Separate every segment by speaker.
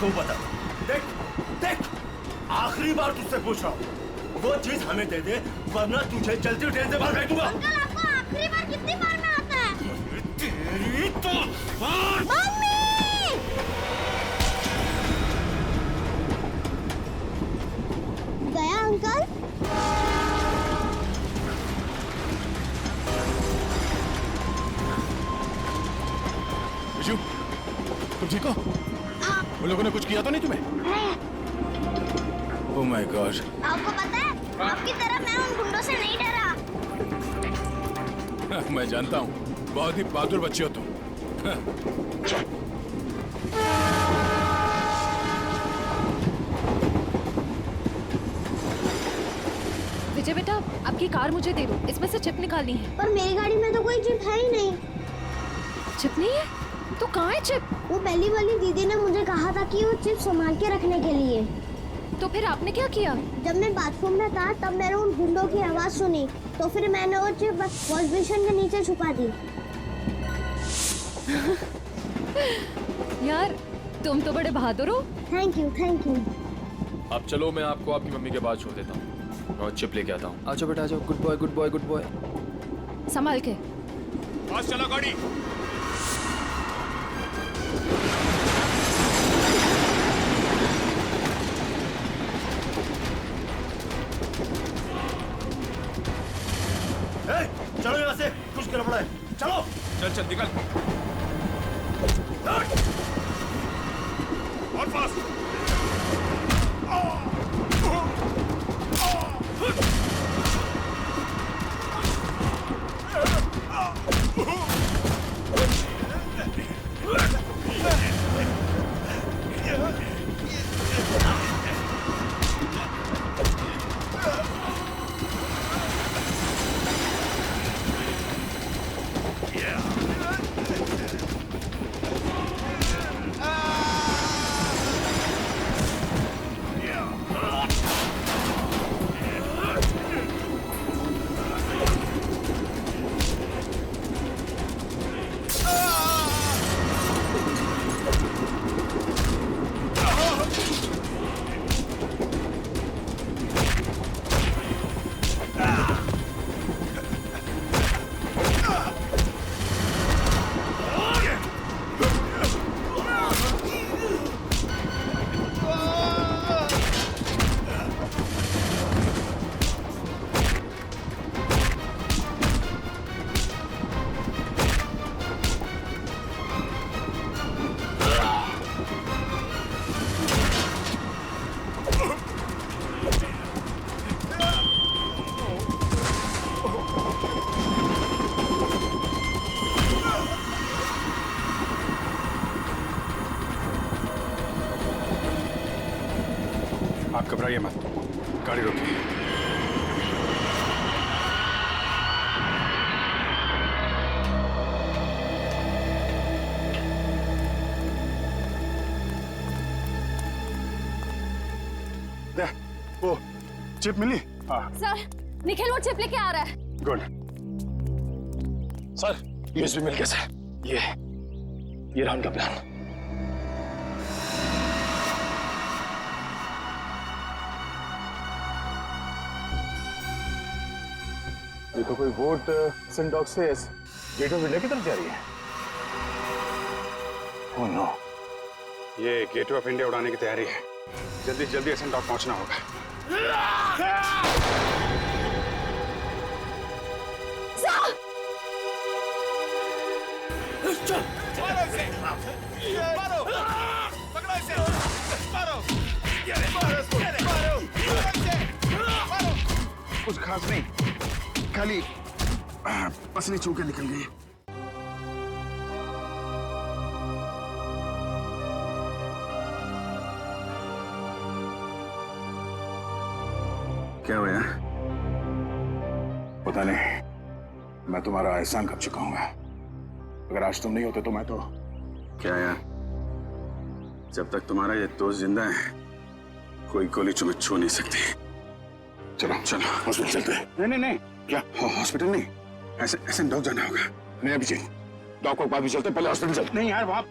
Speaker 1: तू बता, देख देख, आखिरी बार तुझसे पूछ रहा हूँ, वो चीज हमें दे दे, वरना तुझे चलती ट्रेन से बाहर फेंकूंगा।
Speaker 2: अंकल, आपको आखिरी बार कितनी बार में आता है?
Speaker 1: तेरी तो
Speaker 2: मम्मी! गया अंकल?
Speaker 3: विशु, तुम ठीक हो? उन लोगों ने कुछ किया तो नहीं तुम्हें? Oh my God!
Speaker 2: आपको पता है, आपकी तरह मैं उन गुंडों से नहीं डरा।
Speaker 3: मैं जानता हूँ, बहुत ही बहादुर बच्चे हो तुम।
Speaker 4: विजय बेटा, आपकी कार मुझे दे दो, इसमें से चिप निकालनी है।
Speaker 2: पर मेरी गाड़ी में तो कोई चिप है ही नहीं।
Speaker 4: चिप नहीं है? तो कहाँ है चिप?
Speaker 2: वो पहली वाली दीदी ने मुझे कहा था कि वो चिप संभाल के रखने के लिए।
Speaker 4: तो फिर आपने क्या किया?
Speaker 2: जब मैं बाथरूम में था तब मैंने उन गुंडों की आवाज सुनी, तो फिर मैंने वो चिप वॉश बेसिन के नीचे छुपा दी।
Speaker 4: यार, तुम तो बड़े बहादुर हो।
Speaker 2: Thank you, thank you.
Speaker 5: अब चलो, मैं आपको आपकी मम्मी के पास छोड़ देता हूँ और चिप लेके आता हूँ।
Speaker 6: आ जाओ बेटा, आ जाओ। Good boy, good boy, good boy.
Speaker 4: संभाल के।
Speaker 3: पास चला गाड़ी।
Speaker 1: चलो यहाँ से, कुछ गड़बड़ है, चलो।
Speaker 3: चल चल निकल। और फास्ट। आप घबराइए मत, गाड़ी रोकिए। वो चिप मिली? हाँ
Speaker 4: सर, निखिल वो चिप लेके आ रहा है।
Speaker 3: गुड। सर, यूएसबी मिल गया सर। ये रहा उनका प्लान। ये तो कोई वोट सिंडॉक से गेट ऑफ इंडिया की तरफ जा रही है। ओह नो, ये गेट ऑफ इंडिया उड़ाने की तैयारी है। जल्दी जल्दी सिंडॉक पहुंचना होगा। कुछ खास नहीं, खाली पसली चूके निकल गई। क्या हुआ यार? पता नहीं, मैं तुम्हारा एहसान कर चुका हूँ। अगर आज तुम नहीं होते तो मैं तो क्या यार, जब तक तुम्हारा ये दोस्त जिंदा है कोई गोली तुम्हें छू नहीं सकती। चलो चलो हॉस्पिटल चलते हैं। नहीं नहीं नहीं, क्या हॉस्पिटल नहीं, ऐसे डॉक जाना होगा। नहीं अभिजीत, डॉक को बाद भी चलते, पहले हॉस्पिटल चलते। नहीं यार, वहाँ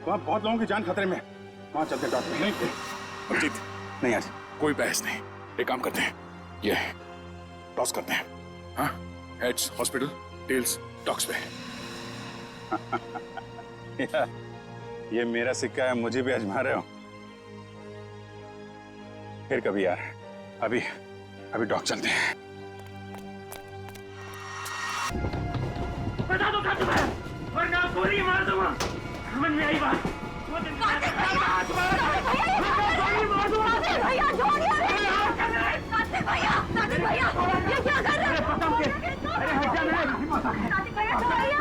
Speaker 3: बहुत लोगों की जान खतरे में। वहाँ चलते डॉक्टर। नहीं अभिजीत, नहीं आज कोई बहस नहीं। एक काम करते हैं, ये टॉस करते हैं। हाँ, हेड्स हॉस्पिटल, टेल्स डॉक्स पे। ये मेरा सिक्का है, मुझे भी आजमा रहे हो? फिर कभी यार, अभी डॉग चलते हैं।
Speaker 1: बता दो था तुम्हें, वरना गोली मार दूंगा। समझ में आई बात? वो दिन कार्तिक भैया ये क्या कर रहे हो? अरे हट जा, कार्तिक भैया छोड़िए।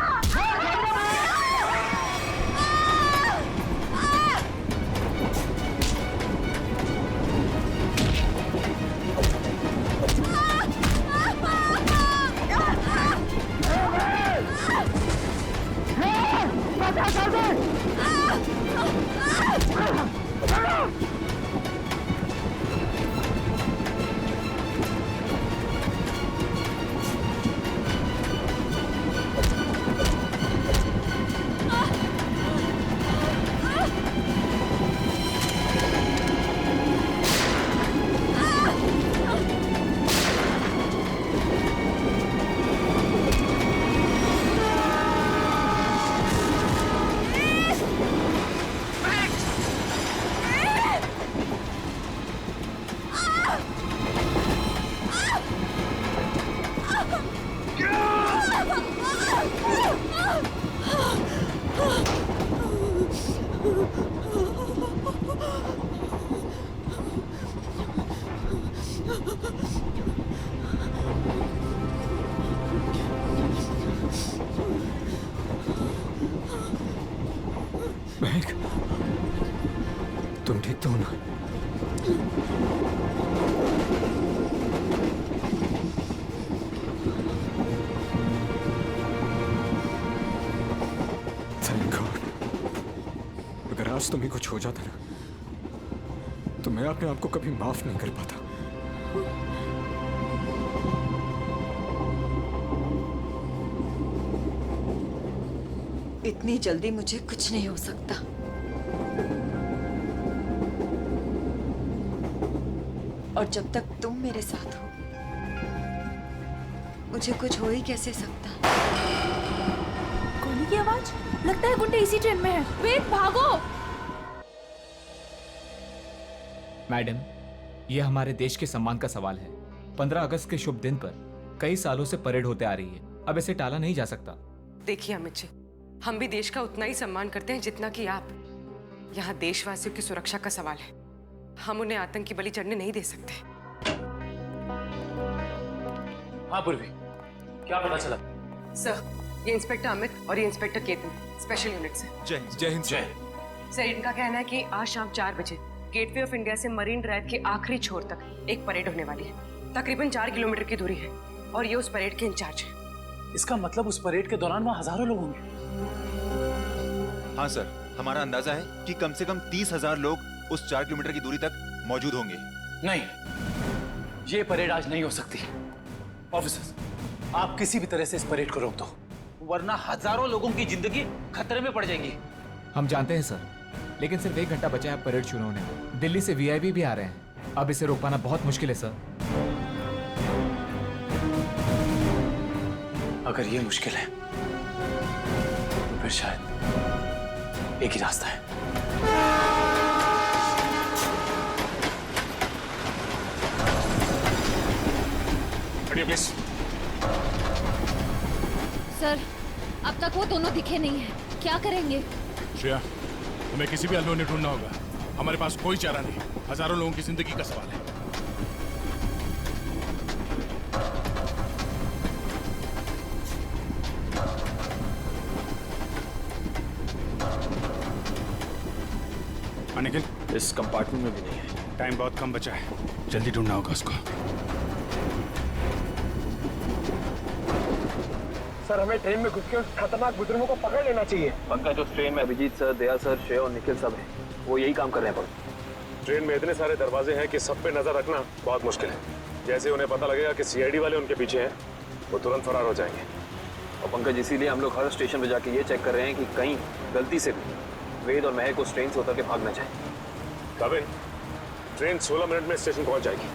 Speaker 6: महक, तुम ठीक तो हो ना? Thank God. अगर आज तुम्हें कुछ हो जाता ना, तो मैं अपने आप को कभी माफ नहीं कर पाता।
Speaker 7: इतनी जल्दी मुझे कुछ नहीं हो सकता। और जब तक तुम मेरे साथ हो, मुझे कुछ हो ही कैसे सकता।
Speaker 4: गोली की आवाज, लगता है गुंडे इसी ट्रेन में है। वेद भागो।
Speaker 8: मैडम, ये हमारे देश के सम्मान का सवाल है। 15 अगस्त के शुभ दिन पर कई सालों से परेड होते आ रही है, अब इसे टाला नहीं जा सकता।
Speaker 9: देखिए अमित जी, हम भी देश का उतना ही सम्मान करते हैं जितना कि आप। यहाँ देशवासियों की सुरक्षा का सवाल है, हम उन्हें आतंकी बलि चढ़ने नहीं दे सकते।
Speaker 5: हाँ पूर्वी, क्या पता चला?
Speaker 9: सर, ये इंस्पेक्टर अमित और ये इंस्पेक्टर केतन, स्पेशल यूनिट से।
Speaker 6: जय हिंद।
Speaker 9: सर, इनका कहना है कि आज शाम 4 बजे गेटवे ऑफ इंडिया से मरीन ड्राइव के आखिरी छोर तक एक परेड होने वाली है। तकरीबन 4 किलोमीटर की दूरी है और ये उस परेड के इंचार्ज है।
Speaker 10: इसका मतलब उस परेड के दौरान वहाँ हजारों लोग होंगे।
Speaker 11: हाँ सर, हमारा अंदाजा है कि कम से कम 30,000 लोग उस 4 किलोमीटर की दूरी तक मौजूद होंगे।
Speaker 10: नहीं, ये परेड आज नहीं हो सकती। ऑफिसर्स, आप किसी भी तरह से इस परेड को रोक दो, वरना हजारों लोगों की जिंदगी खतरे में पड़ जाएगी।
Speaker 8: हम जानते हैं सर, लेकिन सिर्फ 1 घंटा बचा है परेड शुरू होने में। दिल्ली से वीआईपी भी आ रहे हैं, अब इसे रोक पाना बहुत मुश्किल है सर।
Speaker 10: अगर ये मुश्किल है तो फिर शायद एक ही रास्ता है।
Speaker 3: प्लीज।
Speaker 4: सर, अब तक वो दोनों दिखे नहीं हैं। क्या करेंगे?
Speaker 1: श्रेया, तुम्हें किसी भी हाल में उन्हें ढूंढना होगा। हमारे पास कोई चारा नहीं, हजारों लोगों की जिंदगी का सवाल है।
Speaker 3: निखिल,
Speaker 5: इस कंपार्टमेंट में भी नहीं है।
Speaker 3: टाइम बहुत कम बचा है, जल्दी ढूंढना होगा उसको।
Speaker 10: सर, हमें ट्रेन में घुस के उस खतरनाक बुजुर्गों को पकड़ लेना चाहिए।
Speaker 5: पंकज, उस ट्रेन में अभिजीत सर, दया सर, श्रेय और निखिल सब हैं। वो यही काम कर रहे हैं।
Speaker 12: ट्रेन में इतने सारे दरवाजे हैं कि सब पे नजर रखना बहुत मुश्किल है। जैसे उन्हें पता लगेगा कि सीआईडी वाले उनके पीछे हैं, वो तुरंत फरार हो जाएंगे।
Speaker 5: और पंकज, इसीलिए हम लोग हर स्टेशन पे जाके ये चेक कर रहे हैं कि कहीं गलती से भी वेद और महक उस ट्रेन से उतर के भाग ना जाए।
Speaker 12: कविन, ट्रेन 16 मिनट में स्टेशन पहुंच जाएगी।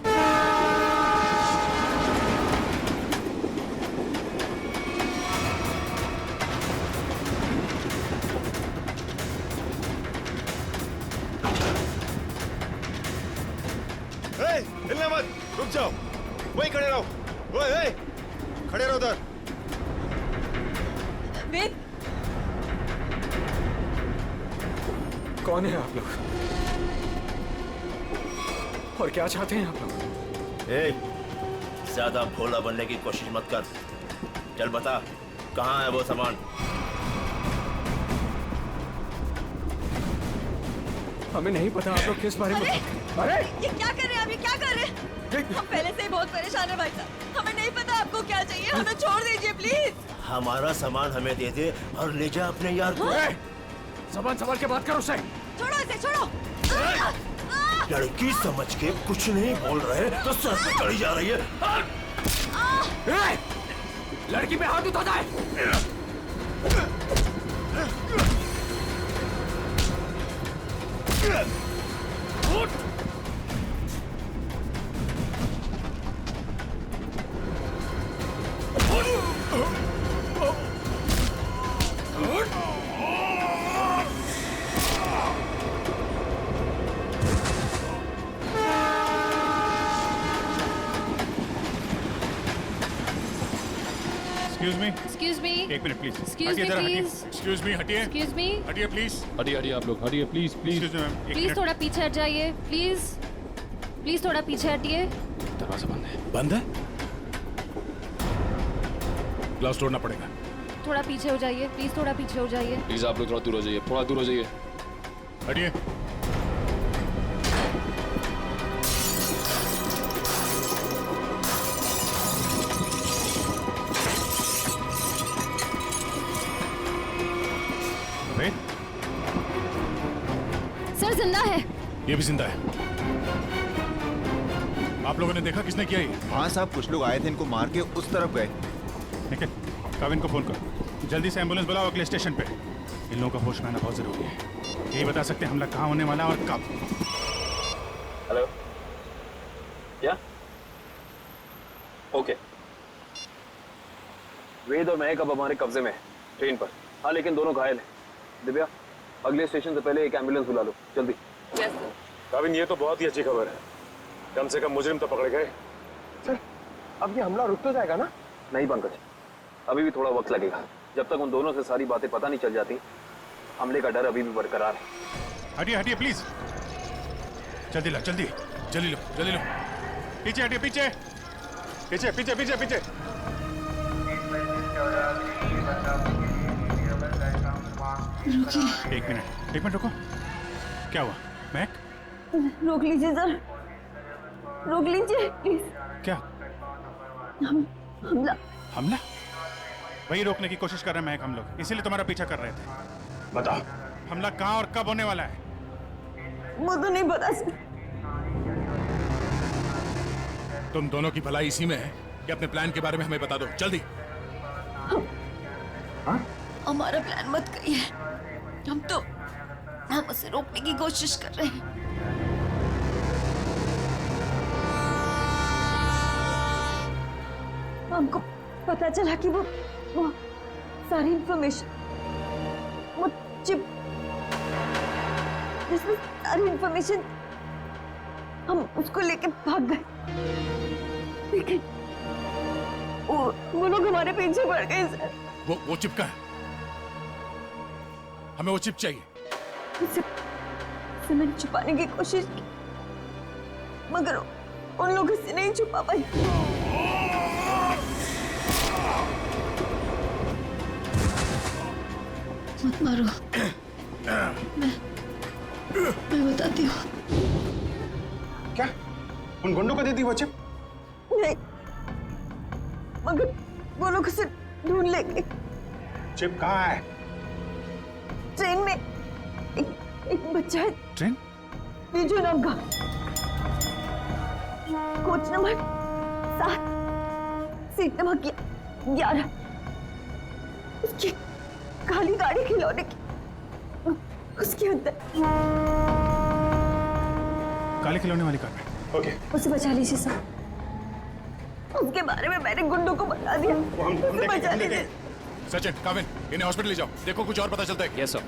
Speaker 11: हिलना मत, रुक जाओ, वहीं खड़े रहो। ओए, खड़े रहो उधर।
Speaker 7: वेद,
Speaker 6: कौन है आप लोग और क्या चाहते हैं आप लोग?
Speaker 1: ज्यादा भोला बनने की कोशिश मत कर। चल बता, कहाँ है वो सामान?
Speaker 6: हमें नहीं पता आप लोग किस बारे में।
Speaker 7: अरे ये क्या कर रहे हैं आप? ये क्या कर रहे हैं? हम पहले से ही बहुत परेशान है भाई साहब। हमें नहीं पता आपको क्या चाहिए, हमें छोड़ दीजिए प्लीज।
Speaker 1: हमारा सामान हमें दे दे और ले जा अपने यार को।
Speaker 6: सामान संभाल के बात करो उससे।
Speaker 7: छोड़ो इसे, छोड़ो।
Speaker 1: लड़की समझ के कुछ नहीं बोल रहे तो सर पे चढ़ी जा रही है।
Speaker 6: लड़की पे हाथ उठाता है।
Speaker 4: Excuse me.
Speaker 11: एक minute please.
Speaker 4: Excuse me, please.
Speaker 11: Excuse me, हटिए।
Speaker 4: Excuse me.
Speaker 11: हटिए प्लीज।
Speaker 5: हटिए आप लोग, हटिए please please.
Speaker 11: Excuse me ma'am, एक
Speaker 4: प्लीज
Speaker 11: मिनट।
Speaker 4: थोड़ा पीछे हट जाइए, प्लीज। प्लीज थोड़ा पीछे हटिए।
Speaker 5: दरवाजा बंद है।
Speaker 11: बंद है? ग्लास तोड़ना पड़ेगा।
Speaker 4: थोड़ा पीछे हो जाइए, प्लीज थोड़ा पीछे हो जाइए।
Speaker 5: प्लीज आप लोग थोड़ा दूर हो जाइए, थोड़ा दूर हो जाइए।
Speaker 11: हटिए।
Speaker 4: सर जिंदा है।
Speaker 11: ये भी जिंदा है। आप लोगों ने देखा किसने किया ये?
Speaker 13: हाँ साहब, कुछ लोग आए थे, इनको मार के उस तरफ गए।
Speaker 11: निखिल, काविन को फोन करो, जल्दी से एम्बुलेंस बुलाओ अगले स्टेशन पे। इन लोगों का होश में आना बहुत जरूरी है। यही बता सकते हैं हमला कहाँ होने वाला है और कब।
Speaker 12: हेलो, क्या? ओके। वेद और महक अब हमारे कब्जे में है, ट्रेन पर। हाँ, लेकिन दोनों घायल हैं। दिव्या, अगले स्टेशन से पहले एक एम्बुलेंस बुला लो, जल्दी।
Speaker 9: Yes sir.
Speaker 12: काविन, ये तो बहुत ही अच्छी खबर है। कम से कम मुजरिम तो पकड़े गए।
Speaker 1: सर, अब ये हमला रुक तो जाएगा ना?
Speaker 12: नहीं पंकज, अभी भी थोड़ा वक्त लगेगा। जब तक उन दोनों से सारी बातें पता नहीं चल जाती, हमले का डर अभी भी बरकरार है।
Speaker 11: हटिए हटिए प्लीज, जल्दी लो, जल्दी जल्दी लो, जल्दी लो। पीछे हटिए, पीछे पीछे पीछे पीछे पीछे। एक मिनट रुको। क्या हुआ महक?
Speaker 7: रोक लीजिए सर, रोक लीजिए प्लीज।
Speaker 11: क्या?
Speaker 7: हमला।
Speaker 11: हमला? वही रोकने की कोशिश कर रहे हैं महक हम लोग, इसीलिए तुम्हारा पीछा कर रहे थे। बता, हमला कहाँ और कब होने वाला है?
Speaker 7: वो तो नहीं पता सर।
Speaker 11: तुम दोनों की भलाई इसी में है कि अपने प्लान के बारे में हमें बता दो, जल्दी।
Speaker 7: हमारा प्लान मत कहिए, हम उसे रोकने की कोशिश कर रहे हैं। हमको पता चला कि वो सारी इंफॉर्मेशन, वो चिप जिसमें सारी इंफॉर्मेशन, हम उसको लेके भाग गए। लेकिन वो लोग हमारे पीछे पड़ गए सर।
Speaker 11: वो चिप का है, हमें वो चिप चाहिए।
Speaker 7: उसे मैंने छुपाने की कोशिश की, मगर उन लोगों से नहीं छुपा पाई। मत मारो, मैं बताती हूँ।
Speaker 1: क्या उन गुंडों को दे दी वो चिप?
Speaker 7: नहीं, मगर वो लोग उसे ढूंढ लेंगे।
Speaker 1: चिप कहाँ है?
Speaker 7: ट्रेन में एक बच्चा है।
Speaker 11: ट्रेन?
Speaker 7: बीजू नाम का, कोच नंबर 7, सीट नंबर 11। उसकी काली गाड़ी खिलौने की, उसके अंदर
Speaker 11: काले खिलौने वाली कार में। ओके।
Speaker 7: उसे बचा लीजिए सर। उसके बारे में मैंने गुंडों को बता दिया। उसे बचा लीजिए।
Speaker 11: सचिन, काविन, इन्हें हॉस्पिटल ले जाओ। देखो कुछ और पता चलता है।
Speaker 5: Yes sir.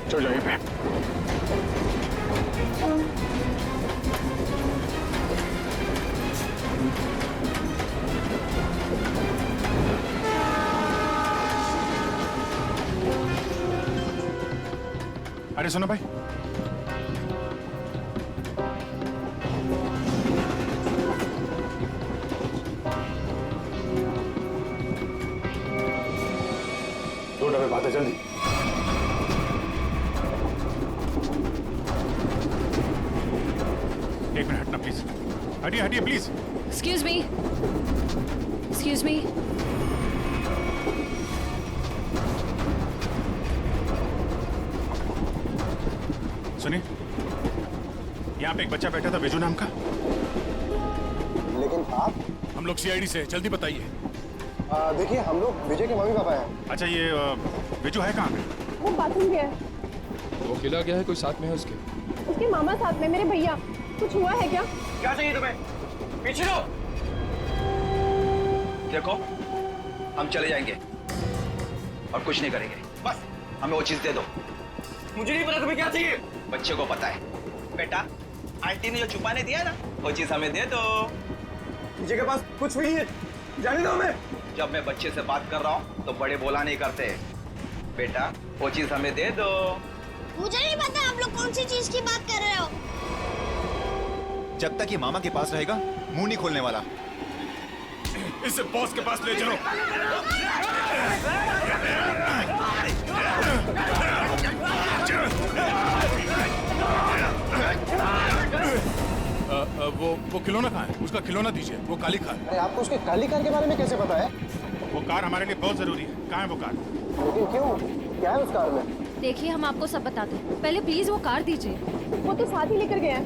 Speaker 11: चल जाइए पे। अरे सुनो भाई, दो डब्बे बात है, जल्दी। एक मिनट हटना प्लीज। हटिए हटिए please.
Speaker 4: Excuse me. Excuse me.
Speaker 11: सुनिए, यहाँ पे एक बच्चा बैठा था विजू नाम का।
Speaker 14: लेकिन आप?
Speaker 11: हम लोग सीआईडी से, जल्दी बताइए।
Speaker 14: देखिए, हम लोग विजय के मम्मी पापा हैं।
Speaker 11: अच्छा, ये विजू है कहाँ पे?
Speaker 7: वो बाथरूम गया है।
Speaker 5: वो अकेला गया है, कोई साथ में है उसके?
Speaker 7: उसके मामा साथ में, मेरे भैया। कुछ हुआ है क्या?
Speaker 10: क्या चाहिए तुम्हें? पीछे रहो। देखो, हम चले जाएंगे और कुछ नहीं करेंगे। बस हमें वो चीज दे दो। मुझे नहीं पता तुम्हें क्या चाहिए। बच्चे को पता है। बेटा, आंटी ने जो छुपाने दिया ना, वो चीज हमें दे दो।
Speaker 14: विजय के पास कुछ भी नहीं है, जाने दो हमें।
Speaker 10: जब मैं बच्चे से बात कर रहा हूँ तो बड़े बोला नहीं करते। बेटा, वो चीज हमें दे दो।
Speaker 2: मुझे नहीं पता आप लोग कौन सी चीज की बात कर रहे हो।
Speaker 13: जब तक ये मामा के पास रहेगा, मुंह नहीं खोलने वाला।
Speaker 11: इसे बॉस के पास ले चलो। वो खिलौना कहाँ है? उसका खिलौना दीजिए। वो काली कार।
Speaker 14: अरे आपको उसके काली कार के बारे में कैसे पता है?
Speaker 11: वो कार हमारे लिए बहुत जरूरी है। कहाँ है वो कार?
Speaker 14: लेकिन क्यों? क्या है उस कार में?
Speaker 4: देखिए, हम आपको सब बताते हैं। पहले प्लीज वो कार दीजिए।
Speaker 7: वो तो साथ ही लेकर गया है।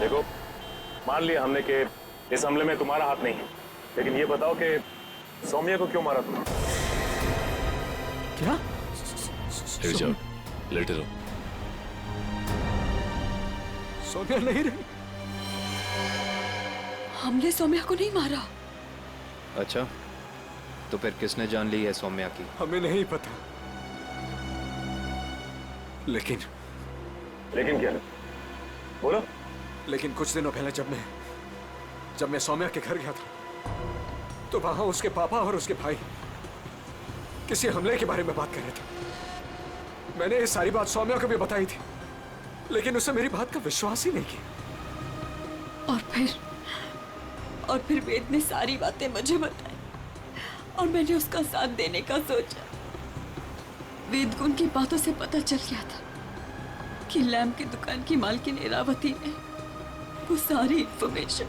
Speaker 12: देखो, मान लिया हमने कि इस हमले में तुम्हारा हाथ नहीं है, लेकिन ये बताओ कि सौम्या को क्यों मारा तुमने?
Speaker 6: क्या?
Speaker 12: लेट जाओ, लेटे रहो।
Speaker 6: सौम्या नहीं रही।
Speaker 7: हमने सौम्या को नहीं मारा।
Speaker 5: अच्छा, तो फिर किसने जान ली है सौम्या की?
Speaker 6: हमें नहीं पता, लेकिन
Speaker 12: क्या? बोलो।
Speaker 6: लेकिन कुछ दिनों पहले जब मैं सौम्या के घर गया था, तो वहां उसके पापा और उसके भाई किसी हमले के बारे में बात कर रहे थे। मैंने ये सारी बात सौम्या को भी बताई थी, लेकिन उसने मेरी बात का विश्वास ही नहीं किया।
Speaker 7: और फिर वेद ने सारी बातें मुझे बताई और मैंने उसका साथ देने का सोचा। वेद को उनकी बातों से पता चल गया था कि लैम्प की दुकान की मालकिन इरावती ने वो सारी इंफॉर्मेशन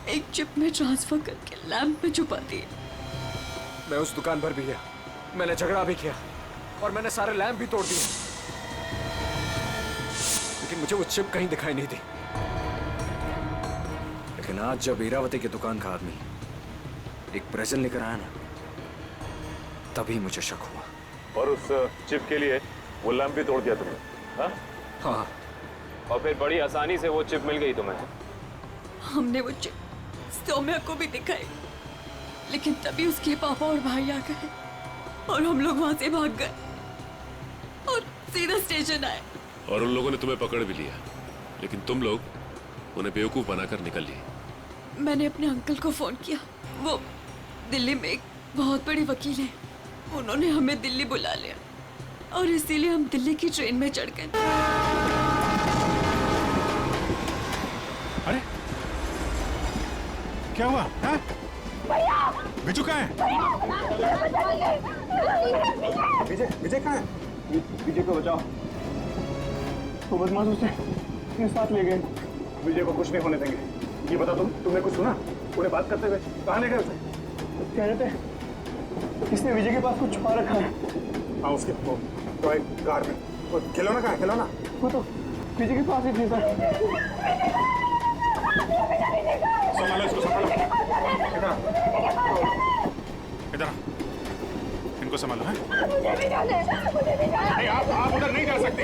Speaker 7: एक चिप में ट्रांसफर करके लैम्प में छुपा दी।
Speaker 6: मैं उस दुकान पर भी गया, मैंने झगड़ा भी किया और मैंने सारे लैम्प भी तोड़ दिए, लेकिन मुझे वो चिप कहीं दिखाई नहीं दी। लेकिन आज जब इरावती की दुकान का आदमी एक प्रेजेंट लेकर आया ना, तभी मुझे शक हुआ।
Speaker 12: और उस चिप के लिए वो लैंप भी तोड़ दिया तुमने?
Speaker 6: हाँ।
Speaker 5: और फिर बड़ी आसानी से वो चिप मिल गई तुम्हें?
Speaker 7: हमने वो चिप सौम्या को भी दिखाई, लेकिन तभी उसके पापा और भाई आ गए और हम लोग वहां से भाग गए और सीधा स्टेशन आए।
Speaker 12: और उन लोगों ने तुम्हें पकड़ भी लिया, लेकिन तुम लोग उन्हें बेवकूफ बनाकर निकल लिए।
Speaker 7: मैंने अपने अंकल को फोन किया, वो दिल्ली में एक बहुत बड़े वकील हैं। उन्होंने हमें दिल्ली बुला लिया और इसीलिए हम दिल्ली की ट्रेन में चढ़ गए।
Speaker 11: अरे क्या हुआ? विजू कहाँ है?
Speaker 14: विजय कहाँ है? विजय को बचाओ। वो बदमाश उसे अपने साथ ले गए। विजय को कुछ नहीं होने देंगे। ये बता, तुमने कुछ सुना? उन्हें बात करते हुए कहाँ ले गए उसे? कह रहे थे किसने विजय के पास कुछ छुपा रखा है। हाँ उसके तो एक कार में वो खिलौना कहाँ है, खिलौना वो तो विजय के पास ही थी सर।
Speaker 11: संभालो इसको, संभालो। इधर इनको संभालो है। नहीं आप उधर नहीं जा सकते।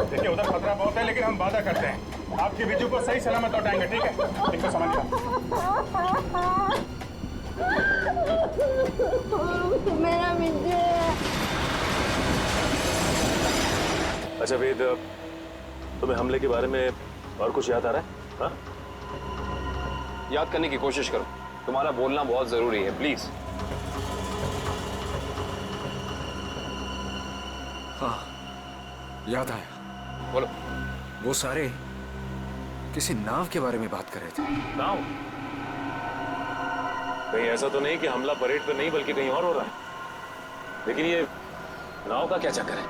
Speaker 11: देखिए उधर खतरा बहुत है, लेकिन हम वादा करते हैं आपके बिजू को सही सलामत लौटाएंगे, ठीक है? इनको संभालिए।
Speaker 2: मेरा विजय।
Speaker 12: अच्छा वेद, तुम्हें हमले के बारे में और कुछ याद आ रहा है? हाँ?
Speaker 5: याद करने की कोशिश करो, तुम्हारा बोलना बहुत जरूरी है, प्लीज।
Speaker 6: हाँ, याद आया।
Speaker 5: बोलो।
Speaker 6: वो सारे किसी नाव के बारे में बात कर रहे थे।
Speaker 12: नाव? कहीं ऐसा तो नहीं कि हमला परेड पे नहीं बल्कि कहीं और हो रहा है? लेकिन ये नाव का क्या चक्कर है?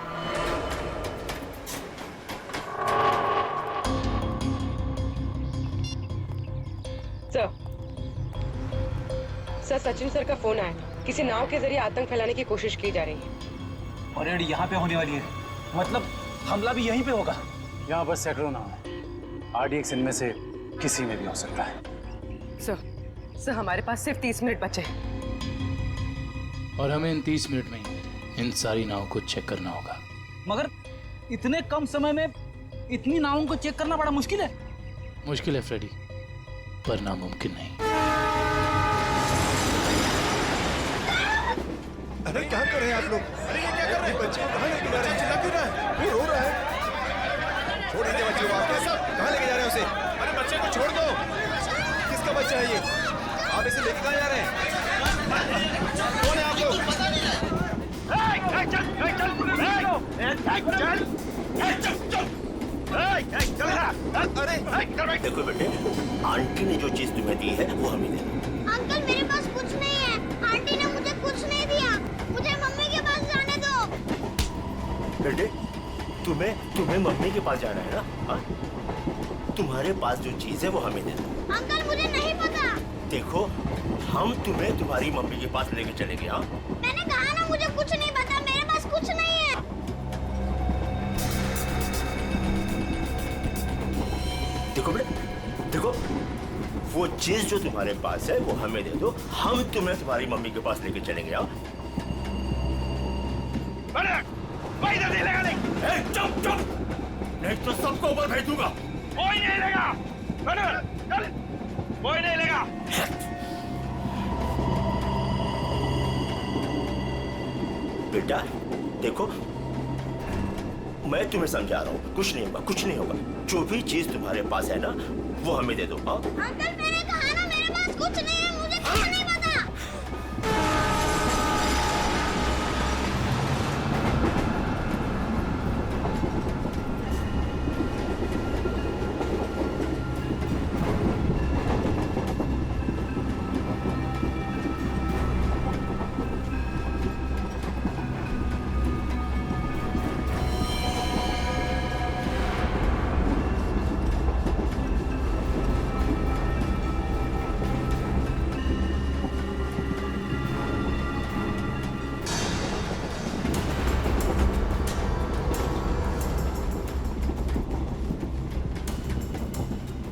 Speaker 9: सर सचिन सर का फोन आया, किसी नाव के जरिए आतंक फैलाने की कोशिश की जा रही है।
Speaker 15: परेड यहाँ पे होने वाली है, मतलब हमला भी यहीं पे होगा।
Speaker 11: यहाँ बस सैकड़ों नाव है, RDX इनमें से किसी में भी हो सकता है।
Speaker 9: सर हमारे पास सिर्फ 30 मिनट बचे हैं
Speaker 16: और हमें इन 30 मिनट में इन सारी नावों को चेक करना होगा।
Speaker 15: मगर इतने कम समय में इतनी नावों को चेक करना बड़ा मुश्किल है।
Speaker 16: मुश्किल है फ्रेडी, पर नामुमकिन नहीं।
Speaker 14: अरे क्या कर रहे हैं आप लोग? अरे ये क्या कर रहे हैं? बच्चे को कहाँ लेके जा रहे हैं? चिल्ला क्यों रहा है? वो रो रहा है। छोड़ दीजिए बच्चे को, आप कहाँ लेके जा रहे हैं उसे? अरे बच्चे को छोड़ दो। किसका बच्चा है ये? आप इसे लेके कहाँ जा रहे हैं? कौन है आप लोग?
Speaker 1: देखो बेटे, आंटी ने जो चीज तुम्हें दी है वो हमें दे दो।
Speaker 2: अंकल मेरे पास कुछ नहीं है, आंटी ने मुझे कुछ नहीं दिया, मुझे मम्मी के पास जाने दो।
Speaker 1: बेटे तुम्हें मम्मी के पास जाना है ना? हाँ? तुम्हारे पास जो चीज है वो हमें दे दो।
Speaker 2: अंकल मुझे नहीं पता।
Speaker 1: देखो हम तुम्हें तुम्हारी मम्मी के पास लेके चलेंगे। हाँ
Speaker 2: मैंने कहा ना मुझे कुछ नहीं पता, मेरे पास कुछ नहीं है।
Speaker 1: देखो बेटे, देखो वो चीज जो तुम्हारे पास है वो हमें दे दो, हम तुम्हें तुम्हारी मम्मी के पास लेके चलेंगे। हाँ चुप चुप, नहीं तो सबको ऊपर भेज दूंगा।
Speaker 14: कोई नहीं लेगा, कोई नहीं लेगा।
Speaker 1: बेटा देखो मैं तुम्हें समझा रहा हूँ, कुछ नहीं होगा, कुछ नहीं होगा। जो भी चीज तुम्हारे पास है ना वो हमें दे दो। हाँ
Speaker 2: अंकल मैंने कहा ना मेरे पास कुछ नहीं है, मुझे कुछ नहीं पता।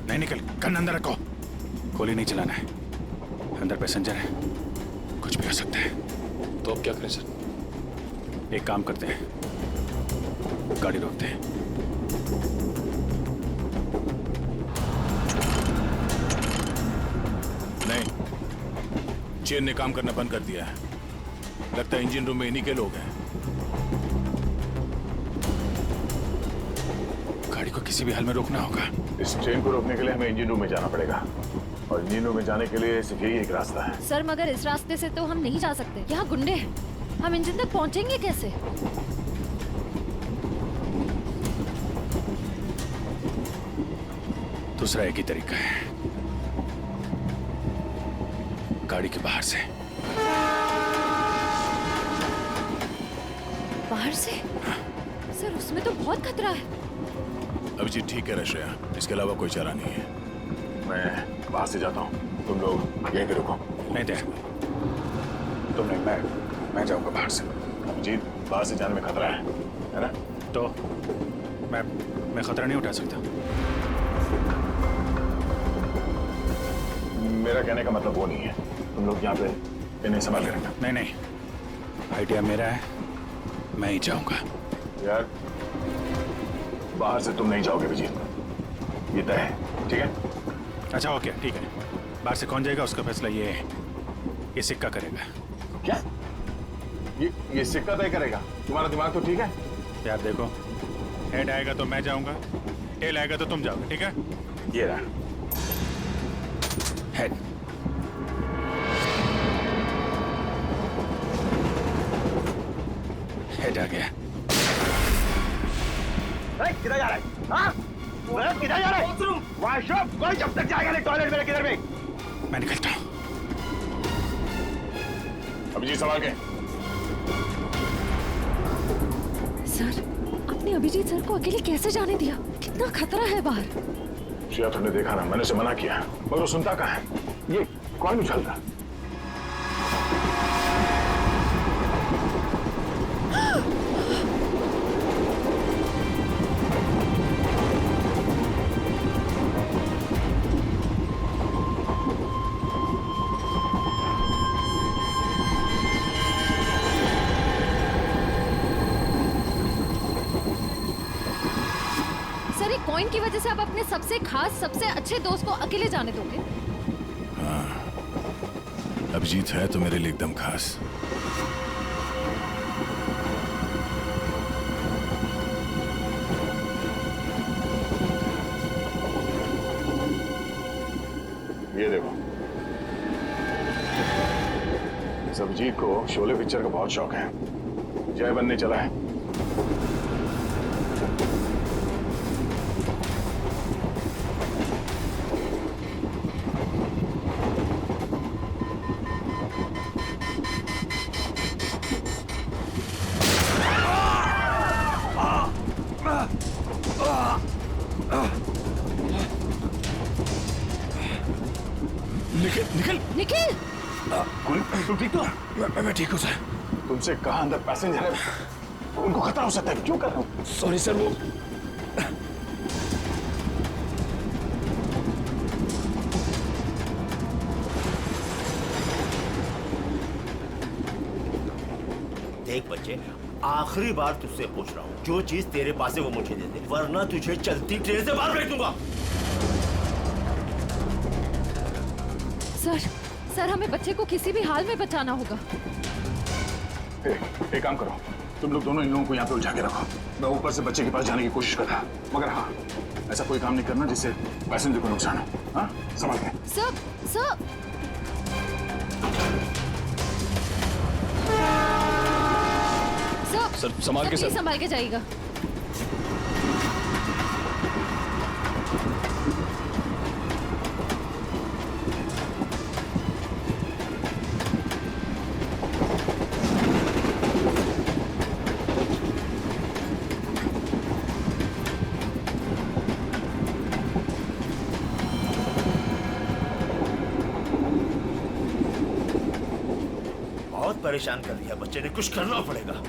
Speaker 11: नहीं निकल, गन अंदर रखो। गोली नहीं चलाना है, अंदर पैसेंजर है, कुछ भी हो सकता है।
Speaker 5: तो अब क्या करें सर?
Speaker 11: एक काम करते हैं, गाड़ी रोकते हैं। नहीं, चेन ने काम करना बंद कर दिया है। लगता है इंजन रूम में इन्हीं के लोग हैं। गाड़ी को किसी भी हाल में रोकना होगा।
Speaker 12: इस ट्रेन को रोकने के लिए हमें इंजन रूम में जाना पड़ेगा, और इंजन रूम में जाने के लिए सिर्फ यही एक रास्ता है।
Speaker 4: सर मगर इस रास्ते से तो हम नहीं जा सकते, यहाँ गुंडे हैं, हम इंजन तक पहुँचेंगे कैसे?
Speaker 11: दूसरा एक ही तरीका है, गाड़ी के बाहर से।
Speaker 4: बाहर से? सर उसमें तो बहुत खतरा है।
Speaker 11: अभिजीत ठीक है रश्या, इसके अलावा कोई चारा नहीं है।
Speaker 12: मैं बाहर से जाता हूँ, तुम लोग यहीं पे रुको।
Speaker 11: नहीं दे,
Speaker 12: तुम नहीं, मैं
Speaker 3: मैं जाऊंगा बाहर से। अभिजीत, बाहर से जाने में खतरा है ना?
Speaker 11: तो मैं खतरा नहीं उठा सकता।
Speaker 3: मेरा कहने का मतलब वो नहीं है। तुम लोग यहाँ पे इन्हें संभाल रखना।
Speaker 11: नहीं नहीं, आइडिया मेरा है, मैं ही जाऊंगा।
Speaker 3: यार बाहर से तुम नहीं जाओगे अभिजीत, ये तय है, ठीक है?
Speaker 11: अच्छा ओके, ठीक है। बाहर से कौन जाएगा उसका फैसला ये सिक्का करेगा।
Speaker 3: क्या? ये सिक्का तय करेगा? तुम्हारा दिमाग तो ठीक है?
Speaker 11: यार देखो, हेड आएगा तो मैं जाऊंगा, टेल आएगा तो तुम जाओगे, ठीक है?
Speaker 3: ये रहा
Speaker 11: हेड। हेड आ गया।
Speaker 10: किधर जा रहा है? हाँ? किधर जा रहा है? वॉशरूम। कोई जब तक जाएगा नहीं टॉयलेट में, किधर में?
Speaker 11: मैं निकलता हूँ।
Speaker 3: अभिजीत संभाल के।
Speaker 4: सर, आपने अभिजीत सर को अकेले कैसे जाने दिया? कितना खतरा है बाहर।
Speaker 3: श्रेया, तुमने देखा ना, मैंने उसे मना किया मगर वो सुनता कहाँ है? ये कौन उछल रहा?
Speaker 4: सर, एक कॉइन की वजह से आप अपने सबसे खास, सबसे अच्छे दोस्त को अकेले जाने दोगे?
Speaker 3: हाँ, अभिजीत है तो मेरे लिए एकदम खास। ये देखो, इस अभिजीत को शोले पिक्चर का बहुत शौक है, जय बनने चला है। निखिल
Speaker 4: निखिल,
Speaker 3: तुम ठीक तो? मैं ठीक हूँ सर। तुमसे कहा अंदर पैसेंजर है, उनको खतरा हो सकता है, क्यों कर रहे हो?
Speaker 11: सॉरी सर, वो
Speaker 1: देख बच्चे, आखिरी बार तुझसे पूछ रहा हूँ, जो चीज तेरे पास है वो मुझे दे दे, वरना तुझे चलती ट्रेन से बाहर फेंक दूंगा।
Speaker 4: सर, हमें बच्चे को किसी भी हाल में बचाना होगा।
Speaker 3: एक काम करो, तुम लोग दोनों इन लोगों को यहाँ पे उलझा के रखो। मैं ऊपर से बच्चे के पास जाने की कोशिश कर रहा, मगर हाँ, ऐसा कोई काम नहीं करना जिससे पैसेंजर को नुकसान हो। हाँ, संभाल के।
Speaker 4: सर,
Speaker 5: संभाल के सर।
Speaker 4: संभाल के जाइएगा।
Speaker 1: बहुत परेशान कर दिया बच्चे ने, कुछ करना पड़ेगा।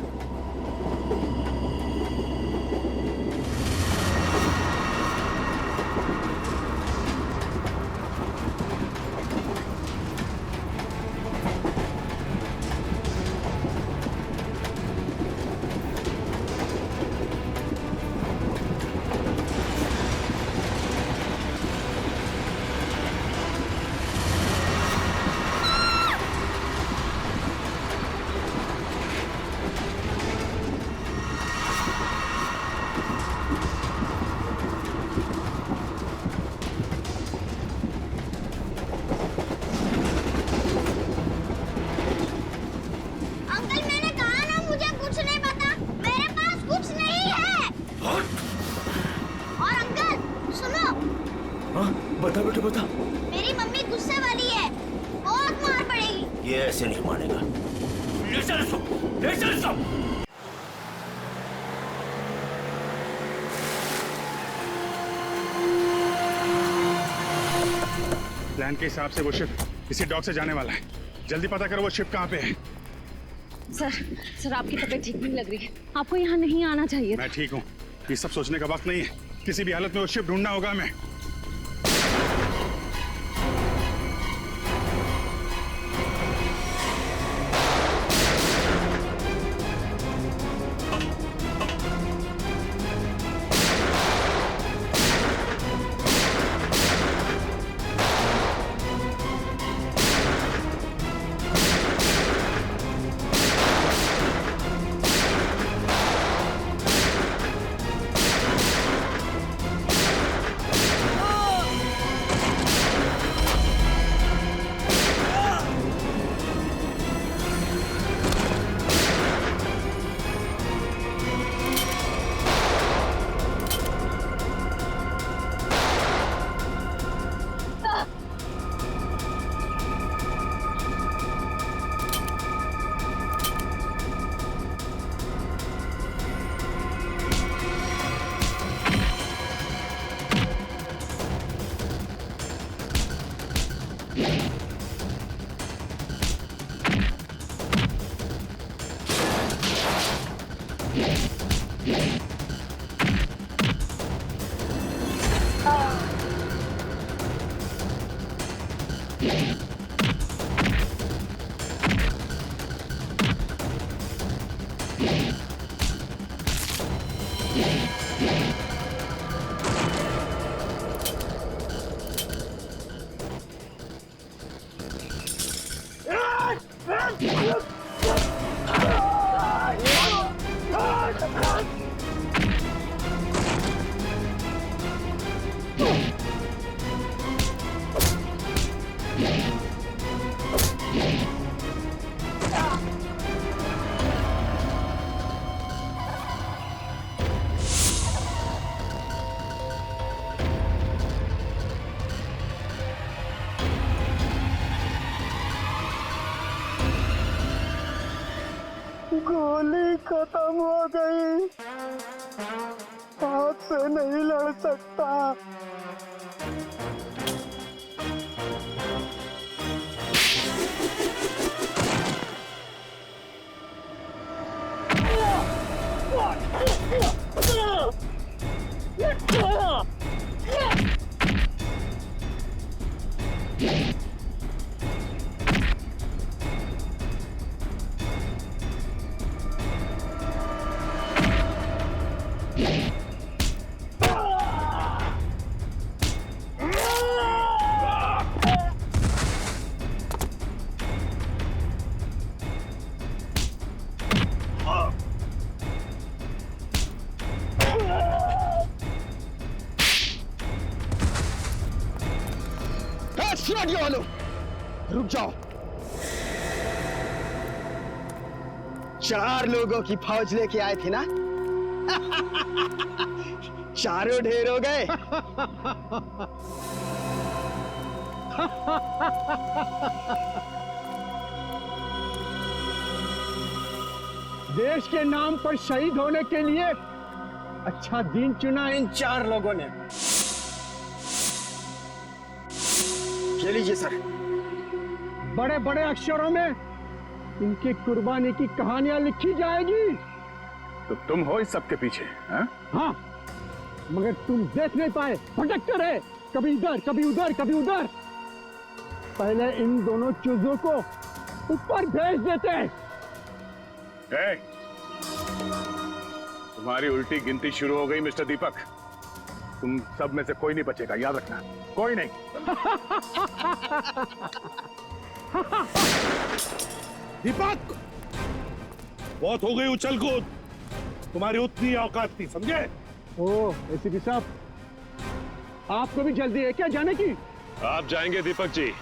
Speaker 1: बता बेटे बता।
Speaker 2: मेरी मम्मी गुस्से वाली है, बहुत मार पड़ेगी।
Speaker 1: ये ऐसे नहीं मानेगा। ले चल इसको, ले चल इसको।
Speaker 11: प्लान के हिसाब से वो शिप इसी डॉक से जाने वाला है। जल्दी पता करो वो शिप कहाँ पे है।
Speaker 4: सर आपकी तबीयत ठीक नहीं लग रही है, आपको यहाँ नहीं आना चाहिए।
Speaker 11: मैं ठीक हूँ, ये सब सोचने का वक्त नहीं है। किसी भी हालत में वो शिप ढूंढना होगा हमें।
Speaker 17: गोली खत्म हो गई, हाथ से नहीं लड़ सकता।
Speaker 18: रुक जाओ, 4 लोगों की फौज लेके आए थे ना? चारों ढेर हो गए।
Speaker 17: देश के नाम पर शहीद होने के लिए अच्छा दिन चुना इन 4 लोगों ने।
Speaker 18: ये लीजिए सर।
Speaker 17: बड़े बड़े अक्षरों में इनकी कुर्बानी की कहानियां लिखी जाएगी।
Speaker 11: तो तुम हो इस सब के पीछे?
Speaker 17: हाँ, मगर तुम देख नहीं पाए, भटकते रहे, कभी इधर कभी उधर कभी उधर। पहले इन दोनों चूजों को ऊपर भेज देते।
Speaker 11: तुम्हारी उल्टी गिनती शुरू हो गई मिस्टर दीपक। तुम सब में से कोई नहीं बचेगा, याद रखना, कोई नहीं।
Speaker 12: दीपक, बहुत हो गई उछल कूद, तुम्हारी उतनी औकात थी, समझे?
Speaker 17: ओह एसीपी साहब, आपको भी जल्दी है क्या जाने की?
Speaker 12: आप जाएंगे दीपक जी,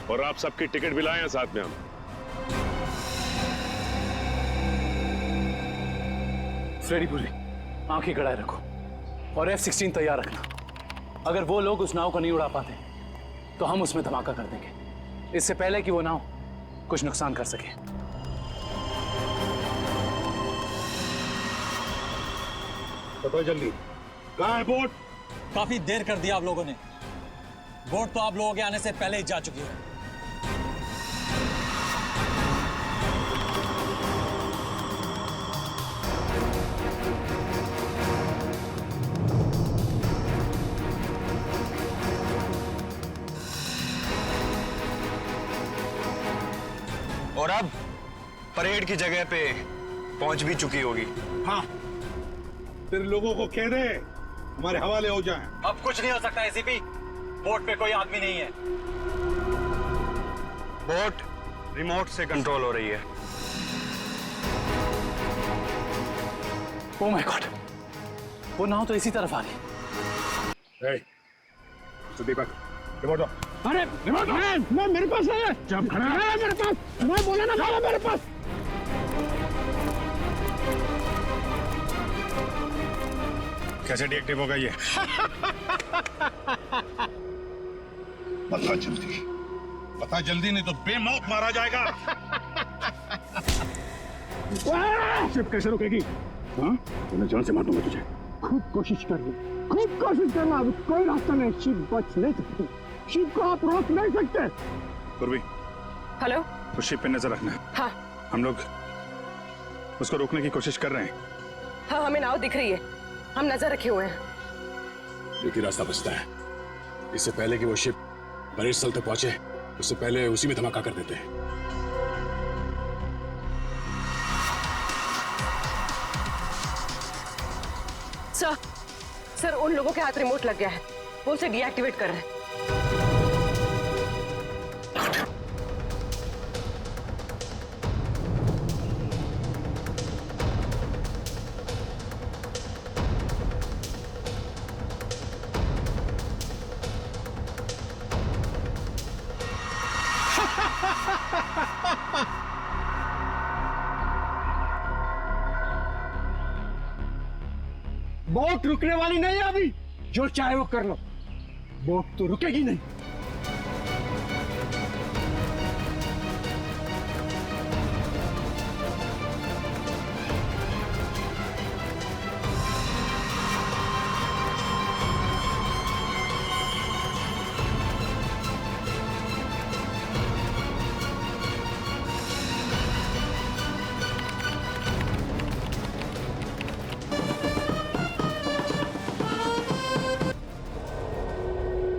Speaker 12: और आप सबकी टिकट भी लाए हैं साथ में हम।
Speaker 16: फ्रेडी पुरी, आंखें गड़ाए रखो और F-16 तैयार रखना। अगर वो लोग उस नाव को नहीं उड़ा पाते तो हम उसमें धमाका कर देंगे, इससे पहले कि वो नाव कुछ नुकसान कर सके।
Speaker 12: बताओ जल्दी, कहाँ है बोट?
Speaker 19: काफी देर कर दिया आप लोगों ने। बोट तो आप लोगों के आने से पहले ही जा चुकी है।
Speaker 10: परेड की जगह पे पहुंच भी चुकी होगी।
Speaker 11: हाँ, फिर लोगों को कह दे हमारे हवाले हो जाएं।
Speaker 19: अब कुछ नहीं हो सकता एसीपी, बोट पे कोई आदमी नहीं है।
Speaker 10: बोट रिमोट से कंट्रोल हो रही है।
Speaker 16: ओह माय गॉड, वो नाव तो इसी तरफ आ रही।
Speaker 11: तो दीपक रिमोट दो।
Speaker 17: अरे रिमोट मैं मेरे पास है।
Speaker 11: जब खड़ा
Speaker 17: है मेरे पास, मैं बोला ना था मेरे पास।
Speaker 11: कैसे डीएक्टिव होगा ये? बता जल्दी नहीं तो बेमौत मारा जाएगा। शिप कैसे रुकेगी? हाँ, मैं जान से मार दूंगा तुझे।
Speaker 17: खुद कोशिश कर लो, खुद कोशिश करना। अब कोई रास्ता नहीं, शिप बच नहीं सकती। शिप को आप रोक नहीं सकते।
Speaker 11: पूर्वी,
Speaker 9: हेलो,
Speaker 11: तो शिप पे नजर रखना।
Speaker 9: हाँ
Speaker 11: हम लोग उसको रोकने की कोशिश कर रहे हैं।
Speaker 9: हाँ, हमें नाव दिख रही है, हम नजर रखे हुए हैं।
Speaker 20: एक ही रास्ता बचता है, इससे पहले कि वो शिप परेड स्थल तक पहुंचे उससे पहले उसी में धमाका कर देते हैं।
Speaker 9: सर उन लोगों के हाथ रिमोट लग गया है, वो उसे डीएक्टिवेट कर रहे हैं।
Speaker 17: बोट रुकने वाली नहीं है अभी, जो चाहे वो कर लो, बोट तो रुकेगी नहीं।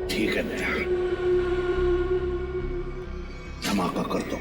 Speaker 3: ठीक है बेटा, धमाका कर दो।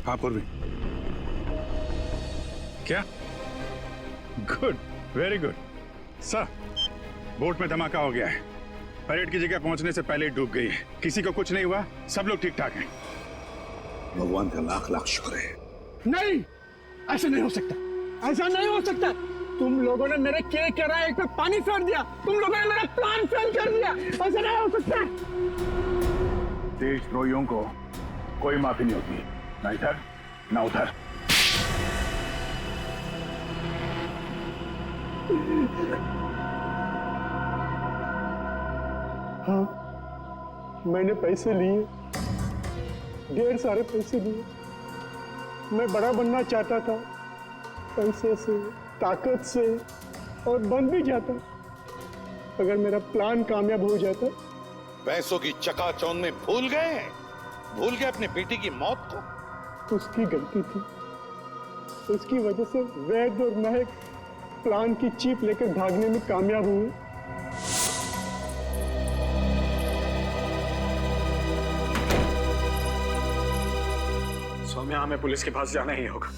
Speaker 11: हाँ पूर्वी, क्या? Good, very good sir. Boat में धमाका हो गया है, परेड की जगह पहुंचने से पहले ही डूब गई है। किसी को कुछ नहीं हुआ, सब लोग ठीक ठाक हैं।
Speaker 3: भगवान का लाख लाख शुक्र है।
Speaker 17: नहीं, ऐसा नहीं हो सकता, ऐसा नहीं हो सकता। तुम लोगों ने मेरे किए किराए पे पानी फेर दिया, तुम लोगों ने मेरा प्लान फेल कर दिया। ऐसा नहीं हो सकता।
Speaker 11: देशद्रोहियों को कोई माफी नहीं होती, ना इधर ना उधर।
Speaker 17: हाँ, मैंने पैसे लिए, ढेर सारे पैसे लिए। मैं बड़ा बनना चाहता था, पैसे से, ताकत से, और बन भी जाता अगर मेरा प्लान कामयाब हो जाता।
Speaker 11: पैसों की चकाचौंध में भूल गए अपने बेटी की मौत को।
Speaker 17: उसकी गलती थी, उसकी वजह से वैद और महक प्लान की चीप लेकर भागने में कामयाब हुए।
Speaker 6: सौम्या, हमें पुलिस के पास जाना ही होगा।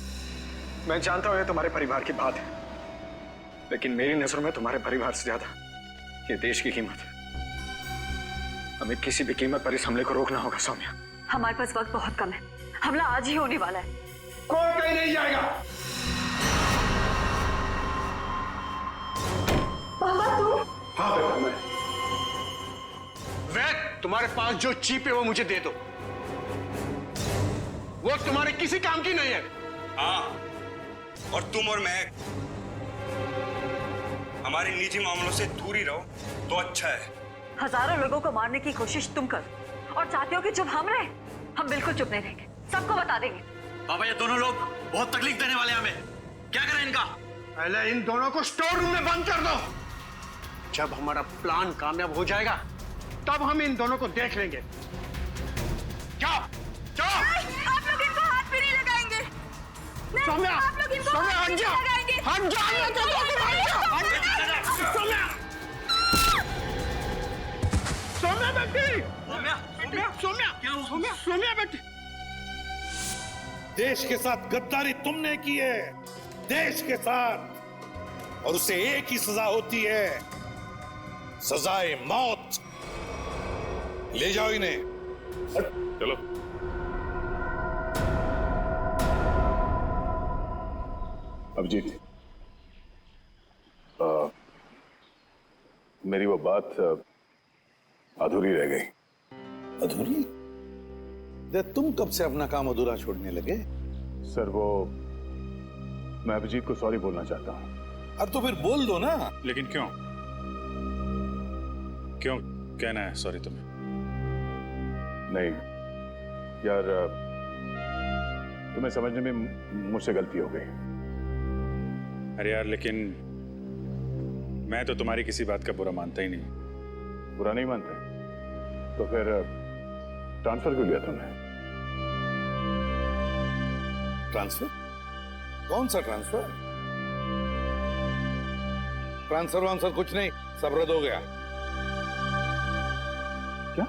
Speaker 6: मैं जानता हूं ये तुम्हारे परिवार की बात है, लेकिन मेरी नजरों में तुम्हारे परिवार से ज्यादा ये देश की कीमत है। हमें किसी भी कीमत पर इस हमले को रोकना होगा सौम्या।
Speaker 7: हमारे पास वक्त बहुत कम है, हमला आज ही होने वाला है।
Speaker 17: कोई कहीं नहीं जाएगा।
Speaker 7: पापा तुम?
Speaker 17: हाँ बेटा, मैं।
Speaker 14: वैद, तुम्हारे पास जो चीप है वो मुझे दे दो। वो तुम्हारे किसी काम की नहीं है।
Speaker 10: हाँ, और तुम और मैं
Speaker 21: हमारे निजी मामलों से दूर ही रहो तो अच्छा है।
Speaker 22: हजारों लोगों को मारने की कोशिश तुम करो और चाहते हो कि चुप हम रहे? हम बिल्कुल चुप नहीं रहेंगे, सबको बता देंगे।
Speaker 21: बाबा ये दोनों लोग बहुत तकलीफ देने वाले हमें, क्या करें इनका?
Speaker 17: पहले इन दोनों को स्टोर रूम में बंद कर दो। जब हमारा प्लान कामयाब हो जाएगा तब हम इन दोनों को देख लेंगे। जाओ जाओ।
Speaker 22: आप लोग इनको हाथ भी नहीं लगाएंगे।
Speaker 17: सौम्या,
Speaker 22: आप लोग इनको
Speaker 17: सौम्या,
Speaker 22: हाथ
Speaker 17: हट
Speaker 22: भी
Speaker 17: जा।
Speaker 22: नहीं लगाएंगे।
Speaker 17: हट जा, हट जा, सौम्या, सौम्या बेटी, सौम्या, क्या हुआ? सौम्या बेटी,
Speaker 23: देश के साथ गद्दारी तुमने की है, देश के साथ, और उसे एक ही सजा होती है, सजाए मौत। ले जाओ इन्हें।
Speaker 11: चलो। अभिजीत, मेरी वो बात अधूरी रह गई।
Speaker 23: अधूरी? तुम कब से अपना काम अधूरा छोड़ने लगे?
Speaker 11: सर वो मैं अभिजीत को सॉरी बोलना चाहता हूँ।
Speaker 23: अब तो फिर बोल दो ना।
Speaker 11: लेकिन क्यों क्यों कहना है सॉरी तुम्हें? नहीं यार, तुम्हें समझने में मुझसे गलती हो गई। अरे यार, लेकिन मैं तो तुम्हारी किसी बात का बुरा मानता ही नहीं। बुरा नहीं मानते तो फिर ट्रांसफर क्यों लिया तुमने?
Speaker 23: ट्रांसफर? कौन सा ट्रांसफर? ट्रांसफर वांसफर कुछ नहीं, सब रद्द हो गया।
Speaker 11: क्या?